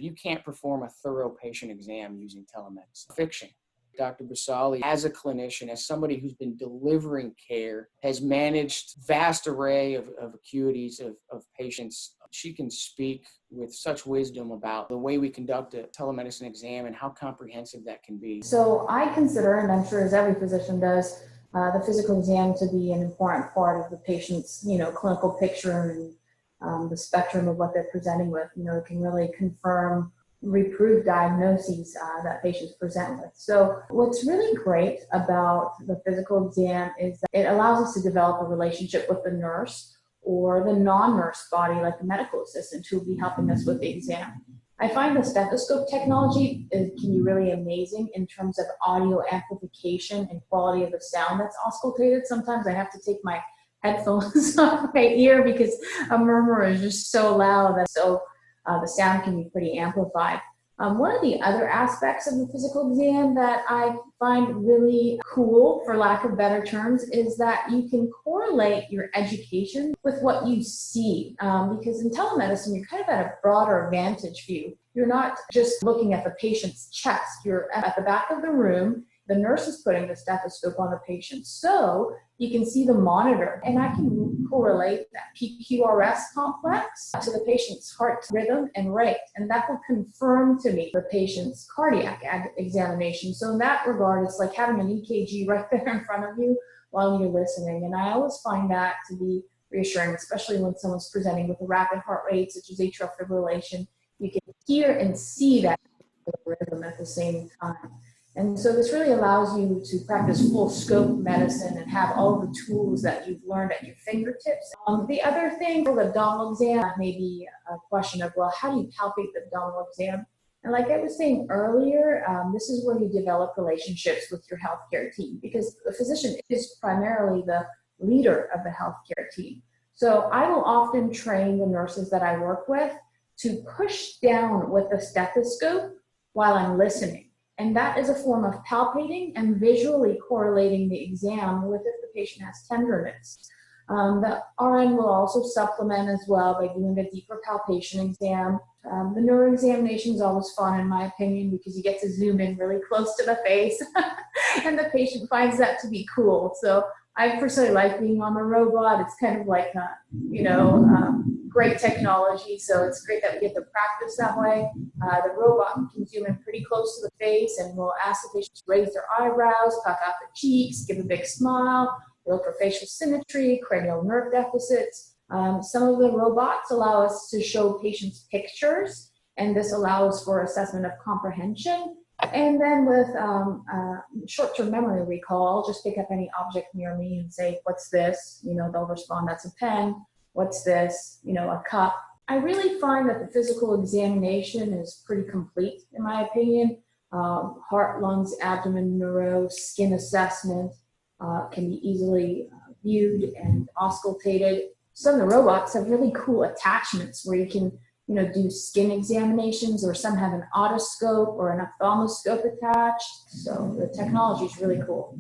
You can't perform a thorough patient exam using telemedicine. Fiction. Dr. Basali, as a clinician, as somebody who's been delivering care, has managed vast array of acuities of patients. She can speak with such wisdom about the way we conduct a telemedicine exam and how comprehensive that can be. So I consider, and I'm sure as every physician does, the physical exam to be an important part of the patient's, clinical picture and the spectrum of what they're presenting with. It can really confirm, reprove diagnoses that patients present with. So what's really great about the physical exam is that it allows us to develop a relationship with the nurse or the non-nurse body, like the medical assistant, who will be helping us with the exam. I find the stethoscope technology can be really amazing in terms of audio amplification and quality of the sound that's auscultated. Sometimes I have to take my headphones off my ear because a murmur is just so loud that the sound can be pretty amplified. One of the other aspects of the physical exam that I find really cool, for lack of better terms, is that you can correlate your education with what you see. Because in telemedicine, you're kind of at a broader vantage view. You're not just looking at the patient's chest. You're at the back of the room. The nurse is putting the stethoscope on the patient, so you can see the monitor, and I can correlate that PQRS complex to the patient's heart rhythm and rate, and that will confirm to me the patient's cardiac examination. So in that regard, it's like having an EKG right there in front of you while you're listening, and I always find that to be reassuring, especially when someone's presenting with a rapid heart rate, such as atrial fibrillation. You can hear and see that rhythm at the same time. And so this really allows you to practice full scope medicine and have all the tools that you've learned at your fingertips. The other thing for the abdominal exam may be a question of, well, how do you palpate the abdominal exam? And like I was saying earlier, this is where you develop relationships with your healthcare team, because the physician is primarily the leader of the healthcare team. So I will often train the nurses that I work with to push down with the stethoscope while I'm listening. And that is a form of palpating and visually correlating the exam with if the patient has tenderness. The RN will also supplement as well by doing a deeper palpation exam. The neuro examination is always fun, in my opinion, because you get to zoom in really close to the face and the patient finds that to be cool. So I personally like being on the robot. It's kind of like, great technology. So it's great that we get to practice that way. The robot can zoom in pretty close to the face and will ask the patients to raise their eyebrows, puff out the cheeks, give a big smile, look for facial symmetry, cranial nerve deficits. Some of the robots allow us to show patients pictures, and this allows for assessment of comprehension. And then with short-term memory recall, I'll just pick up any object near me and say, what's this? They'll respond, that's a pen. What's this? A cup. I really find that the physical examination is pretty complete, in my opinion. Heart, lungs, abdomen, neuro, skin assessment can be easily viewed and auscultated. Some of the robots have really cool attachments where you can do skin examinations, or some have an otoscope or an ophthalmoscope attached. So the technology is really cool.